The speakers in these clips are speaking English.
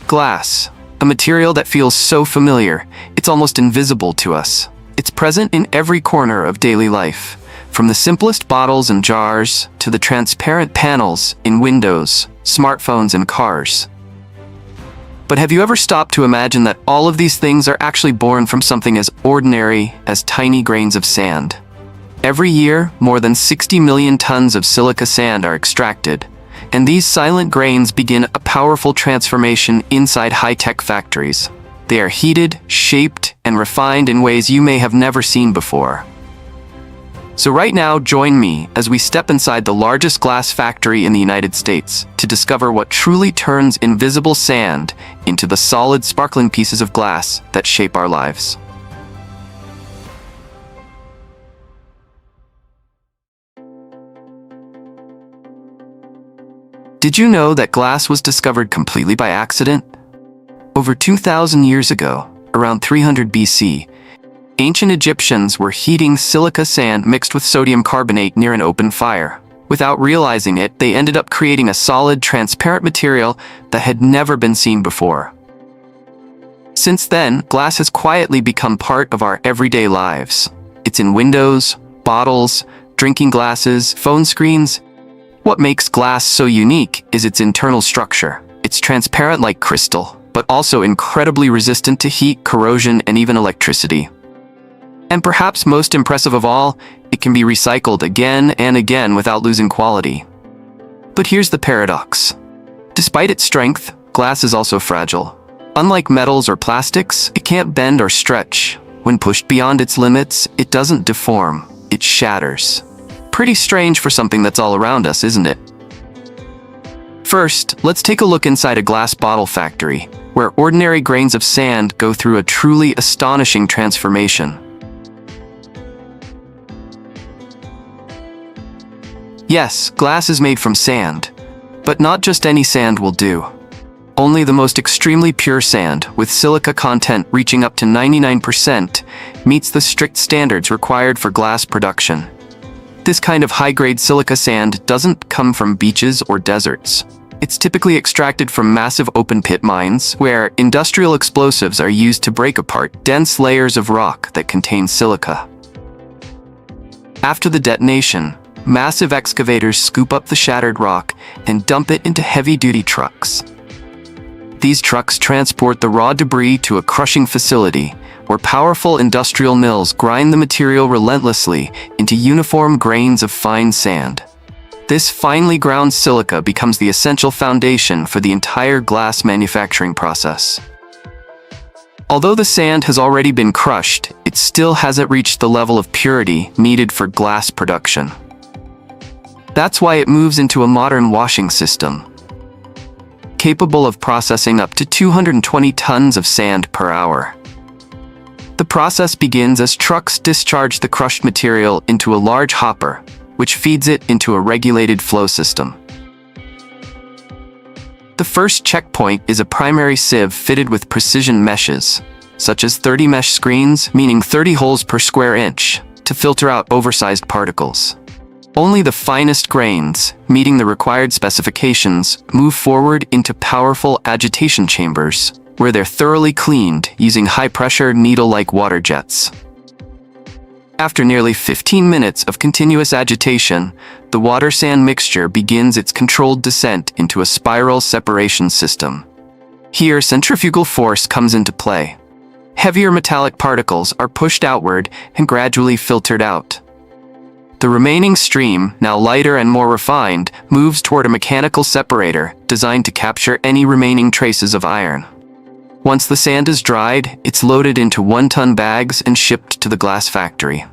Glass, a material that feels so familiar, it's almost invisible to us. It's present in every corner of daily life, from the simplest bottles and jars to the transparent panels in windows, smartphones, and cars. But have you ever stopped to imagine that all of these things are actually born from something as ordinary as tiny grains of sand? Every year, more than 60 million tons of silica sand are extracted, and these silent grains begin a powerful transformation inside high-tech factories. They are heated, shaped, and refined in ways you may have never seen before. So right now, join me as we step inside the largest glass factory in the United States to discover what truly turns invisible sand into the solid, sparkling pieces of glass that shape our lives. Did you know that glass was discovered completely by accident? Over 2,000 years ago, around 300 BC, ancient Egyptians were heating silica sand mixed with sodium carbonate near an open fire. Without realizing it, they ended up creating a solid, transparent material that had never been seen before. Since then, glass has quietly become part of our everyday lives. It's in windows, bottles, drinking glasses, phone screens. What makes glass so unique is its internal structure. It's transparent like crystal, but also incredibly resistant to heat, corrosion, and even electricity. And perhaps most impressive of all, it can be recycled again and again without losing quality. But here's the paradox. Despite its strength, glass is also fragile. Unlike metals or plastics, it can't bend or stretch. When pushed beyond its limits, it doesn't deform, it shatters. Pretty strange for something that's all around us, isn't it? First, let's take a look inside a glass bottle factory, where ordinary grains of sand go through a truly astonishing transformation. Yes, glass is made from sand, but not just any sand will do. Only the most extremely pure sand, with silica content reaching up to 99%, meets the strict standards required for glass production. This kind of high-grade silica sand doesn't come from beaches or deserts. It's typically extracted from massive open-pit mines, where industrial explosives are used to break apart dense layers of rock that contain silica. After the detonation, massive excavators scoop up the shattered rock and dump it into heavy-duty trucks. These trucks transport the raw debris to a crushing facility, where powerful industrial mills grind the material relentlessly into uniform grains of fine sand. This finely ground silica becomes the essential foundation for the entire glass manufacturing process. Although the sand has already been crushed, it still hasn't reached the level of purity needed for glass production. That's why it moves into a modern washing system, capable of processing up to 220 tons of sand per hour. The process begins as trucks discharge the crushed material into a large hopper, which feeds it into a regulated flow system. The first checkpoint is a primary sieve fitted with precision meshes, such as 30 mesh screens, meaning 30 holes per square inch, to filter out oversized particles. Only the finest grains, meeting the required specifications, move forward into powerful agitation chambers, where they're thoroughly cleaned using high-pressure, needle-like water jets. After nearly 15 minutes of continuous agitation, the water-sand mixture begins its controlled descent into a spiral separation system. Here, centrifugal force comes into play. Heavier metallic particles are pushed outward and gradually filtered out. The remaining stream, now lighter and more refined, moves toward a mechanical separator designed to capture any remaining traces of iron. Once the sand is dried, it's loaded into 1-ton bags and shipped to the glass factory.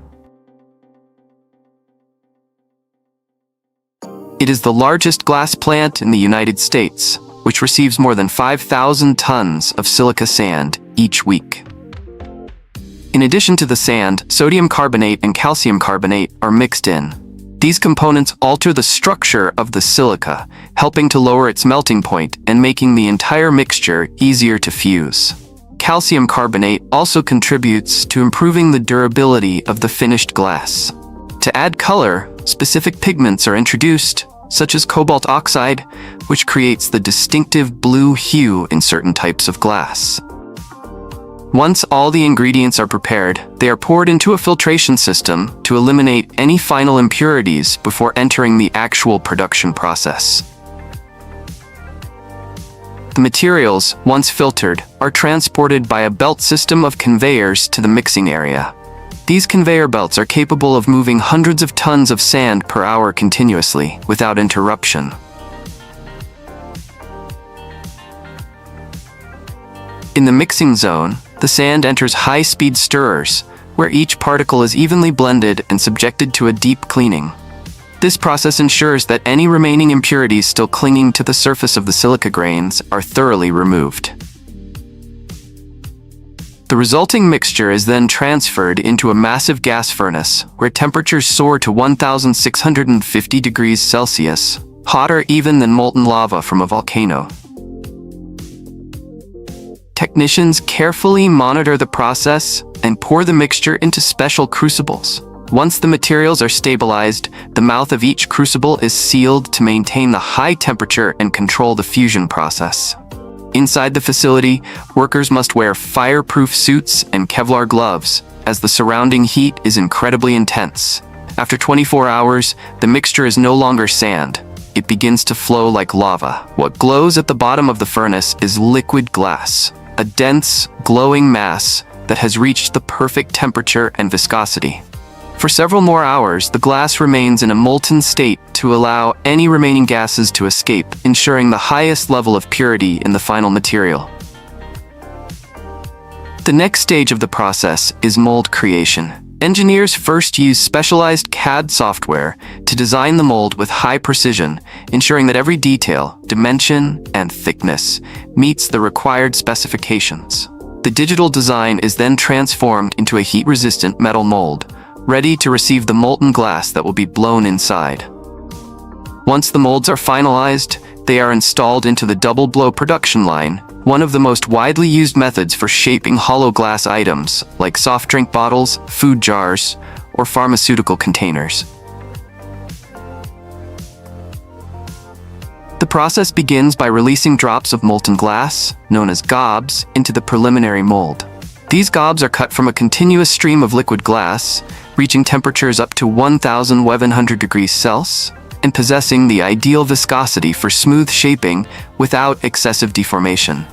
It is the largest glass plant in the United States, which receives more than 5,000 tons of silica sand each week. In addition to the sand, sodium carbonate and calcium carbonate are mixed in. These components alter the structure of the silica, helping to lower its melting point and making the entire mixture easier to fuse. Calcium carbonate also contributes to improving the durability of the finished glass. To add color, specific pigments are introduced, such as cobalt oxide, which creates the distinctive blue hue in certain types of glass. Once all the ingredients are prepared, they are poured into a filtration system to eliminate any final impurities before entering the actual production process. The materials, once filtered, are transported by a belt system of conveyors to the mixing area. These conveyor belts are capable of moving hundreds of tons of sand per hour continuously, without interruption. In the mixing zone, the sand enters high-speed stirrers, where each particle is evenly blended and subjected to a deep cleaning. This process ensures that any remaining impurities still clinging to the surface of the silica grains are thoroughly removed. The resulting mixture is then transferred into a massive gas furnace, where temperatures soar to 1,650 degrees Celsius, hotter even than molten lava from a volcano. Technicians carefully monitor the process and pour the mixture into special crucibles. Once the materials are stabilized, the mouth of each crucible is sealed to maintain the high temperature and control the fusion process. Inside the facility, workers must wear fireproof suits and Kevlar gloves, as the surrounding heat is incredibly intense. After 24 hours, the mixture is no longer sand. It begins to flow like lava. What glows at the bottom of the furnace is liquid glass, a dense, glowing mass that has reached the perfect temperature and viscosity. For several more hours, the glass remains in a molten state to allow any remaining gases to escape, ensuring the highest level of purity in the final material. The next stage of the process is mold creation. Engineers first use specialized CAD software to design the mold with high precision, ensuring that every detail, dimension, and thickness meets the required specifications. The digital design is then transformed into a heat-resistant metal mold, ready to receive the molten glass that will be blown inside. Once the molds are finalized, they are installed into the double-blow production line, one of the most widely used methods for shaping hollow glass items like soft drink bottles, food jars, or pharmaceutical containers. The process begins by releasing drops of molten glass, known as gobs, into the preliminary mold. These gobs are cut from a continuous stream of liquid glass, reaching temperatures up to 1,100 degrees Celsius, and possessing the ideal viscosity for smooth shaping without excessive deformation.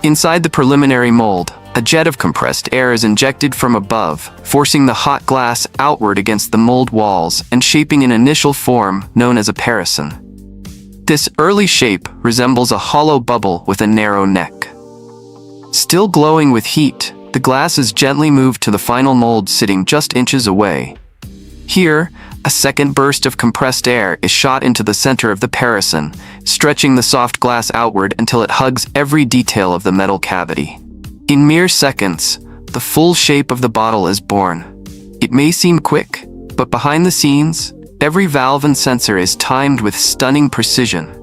Inside the preliminary mold, a jet of compressed air is injected from above, forcing the hot glass outward against the mold walls and shaping an initial form known as a parison. This early shape resembles a hollow bubble with a narrow neck. Still glowing with heat, the glass is gently moved to the final mold sitting just inches away. Here, a second burst of compressed air is shot into the center of the parison, stretching the soft glass outward until it hugs every detail of the metal cavity. In mere seconds, the full shape of the bottle is born. It may seem quick, but behind the scenes, every valve and sensor is timed with stunning precision,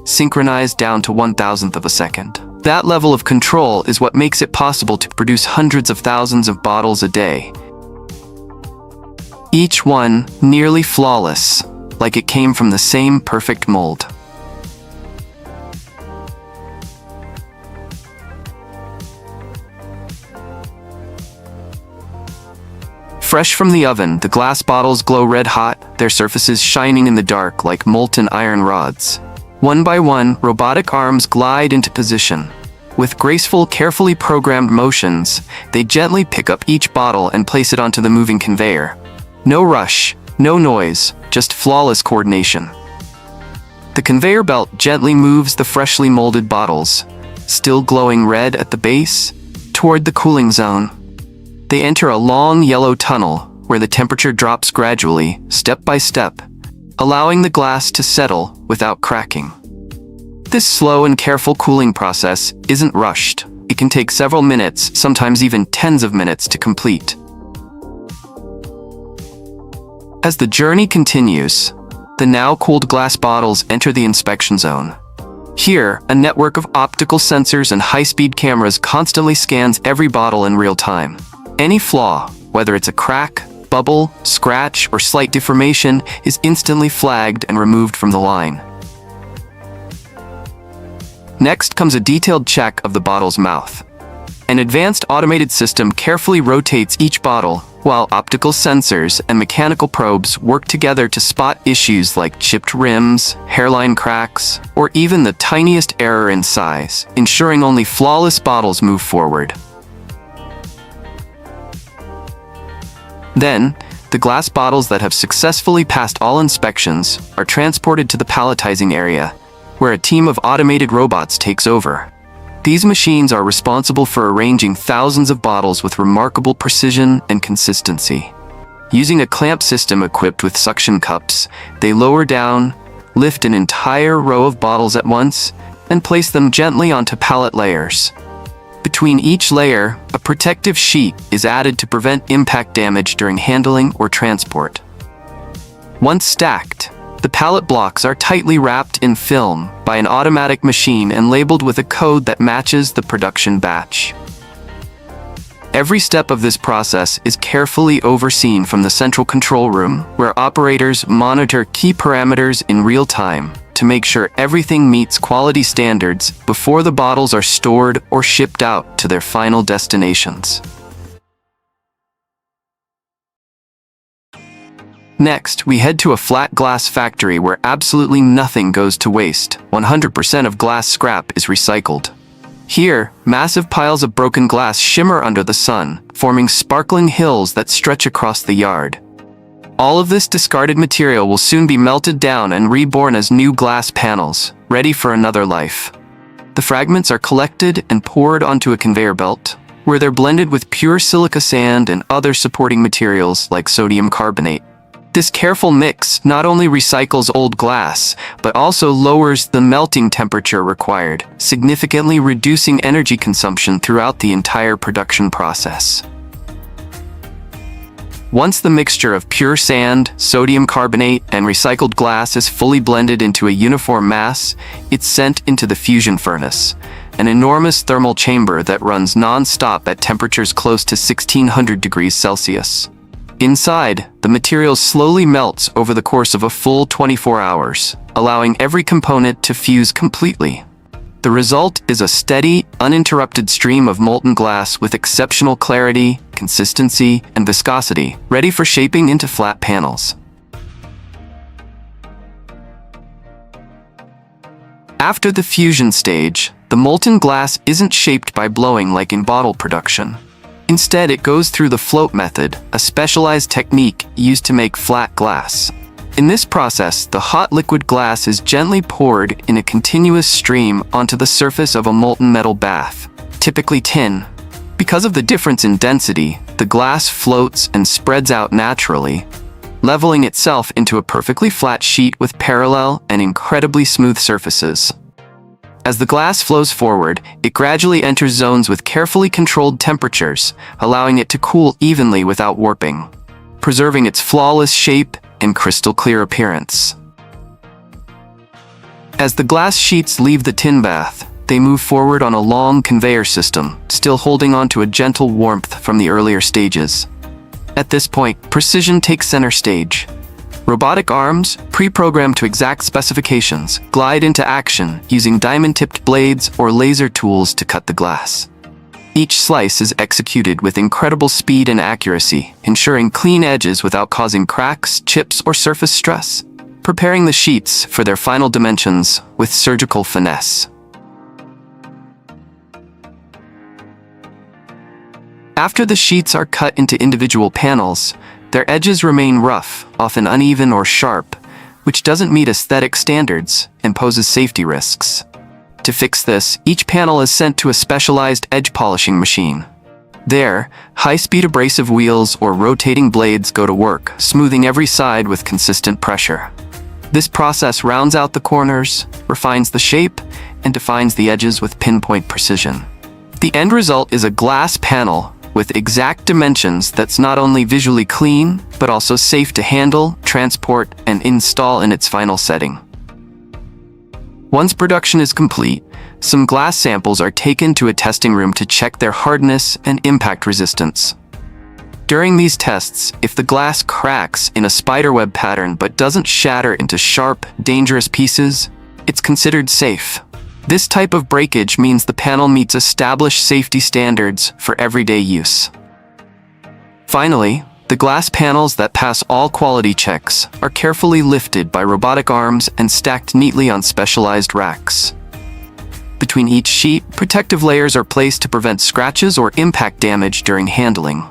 synchronized down to 1,000th of a second. That level of control is what makes it possible to produce hundreds of thousands of bottles a day. Each one nearly flawless, like it came from the same perfect mold. Fresh from the oven, the glass bottles glow red hot, their surfaces shining in the dark like molten iron rods. One by one, robotic arms glide into position. With graceful, carefully programmed motions, they gently pick up each bottle and place it onto the moving conveyor. No rush, no noise, just flawless coordination. The conveyor belt gently moves the freshly molded bottles, still glowing red at the base, toward the cooling zone. They enter a long yellow tunnel where the temperature drops gradually, step by step, allowing the glass to settle without cracking. This slow and careful cooling process isn't rushed. It can take several minutes, sometimes even tens of minutes to complete. As the journey continues, the now cooled glass bottles enter the inspection zone. Here, a network of optical sensors and high-speed cameras constantly scans every bottle in real time. Any flaw, whether it's a crack, bubble, scratch, or slight deformation is instantly flagged and removed from the line. Next comes a detailed check of the bottle's mouth. An advanced automated system carefully rotates each bottle, while optical sensors and mechanical probes work together to spot issues like chipped rims, hairline cracks, or even the tiniest error in size, ensuring only flawless bottles move forward. Then, the glass bottles that have successfully passed all inspections are transported to the palletizing area, where a team of automated robots takes over. These machines are responsible for arranging thousands of bottles with remarkable precision and consistency. Using a clamp system equipped with suction cups, they lower down, lift an entire row of bottles at once, and place them gently onto pallet layers. Between each layer, a protective sheet is added to prevent impact damage during handling or transport. Once stacked, the pallet blocks are tightly wrapped in film by an automatic machine and labeled with a code that matches the production batch. Every step of this process is carefully overseen from the central control room, where operators monitor key parameters in real time to make sure everything meets quality standards before the bottles are stored or shipped out to their final destinations. Next, we head to a flat glass factory where absolutely nothing goes to waste. 100% of glass scrap is recycled. Here, massive piles of broken glass shimmer under the sun, forming sparkling hills that stretch across the yard. All of this discarded material will soon be melted down and reborn as new glass panels, ready for another life. The fragments are collected and poured onto a conveyor belt, where they're blended with pure silica sand and other supporting materials like sodium carbonate. This careful mix not only recycles old glass, but also lowers the melting temperature required, significantly reducing energy consumption throughout the entire production process. Once the mixture of pure sand, sodium carbonate, and recycled glass is fully blended into a uniform mass, it's sent into the fusion furnace, an enormous thermal chamber that runs non-stop at temperatures close to 1600 degrees Celsius. Inside, the material slowly melts over the course of a full 24 hours, allowing every component to fuse completely. The result is a steady, uninterrupted stream of molten glass with exceptional clarity, consistency, and viscosity, ready for shaping into flat panels. After the fusion stage, the molten glass isn't shaped by blowing like in bottle production. Instead, it goes through the float method, a specialized technique used to make flat glass. In this process, the hot liquid glass is gently poured in a continuous stream onto the surface of a molten metal bath, typically tin. Because of the difference in density, the glass floats and spreads out naturally, leveling itself into a perfectly flat sheet with parallel and incredibly smooth surfaces. As the glass flows forward, it gradually enters zones with carefully controlled temperatures, allowing it to cool evenly without warping, preserving its flawless shape and crystal clear appearance. As the glass sheets leave the tin bath, they move forward on a long conveyor system, still holding on to a gentle warmth from the earlier stages. At this point, precision takes center stage. Robotic arms, pre-programmed to exact specifications, glide into action using diamond-tipped blades or laser tools to cut the glass. Each slice is executed with incredible speed and accuracy, ensuring clean edges without causing cracks, chips, or surface stress, preparing the sheets for their final dimensions with surgical finesse. After the sheets are cut into individual panels, their edges remain rough, often uneven or sharp, which doesn't meet aesthetic standards and poses safety risks. To fix this, each panel is sent to a specialized edge polishing machine. There, high-speed abrasive wheels or rotating blades go to work, smoothing every side with consistent pressure. This process rounds out the corners, refines the shape, and defines the edges with pinpoint precision. The end result is a glass panel with exact dimensions that's not only visually clean, but also safe to handle, transport, and install in its final setting. Once production is complete, some glass samples are taken to a testing room to check their hardness and impact resistance. During these tests, if the glass cracks in a spiderweb pattern but doesn't shatter into sharp, dangerous pieces, it's considered safe. This type of breakage means the panel meets established safety standards for everyday use. Finally, the glass panels that pass all quality checks are carefully lifted by robotic arms and stacked neatly on specialized racks. Between each sheet, protective layers are placed to prevent scratches or impact damage during handling.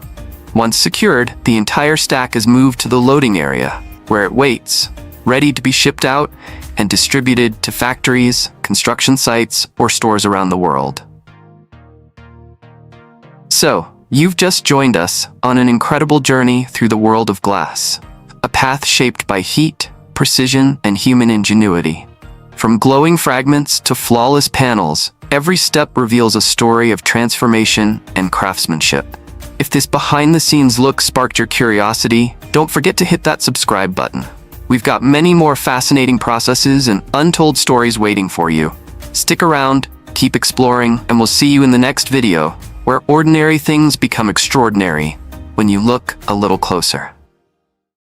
Once secured, the entire stack is moved to the loading area, where it waits, ready to be shipped out and distributed to factories, construction sites, or stores around the world. So, you've just joined us on an incredible journey through the world of glass, a path shaped by heat, precision, and human ingenuity. From glowing fragments to flawless panels, every step reveals a story of transformation and craftsmanship. If this behind-the-scenes look sparked your curiosity, don't forget to hit that subscribe button. We've got many more fascinating processes and untold stories waiting for you. Stick around, keep exploring, and we'll see you in the next video, where ordinary things become extraordinary when you look a little closer.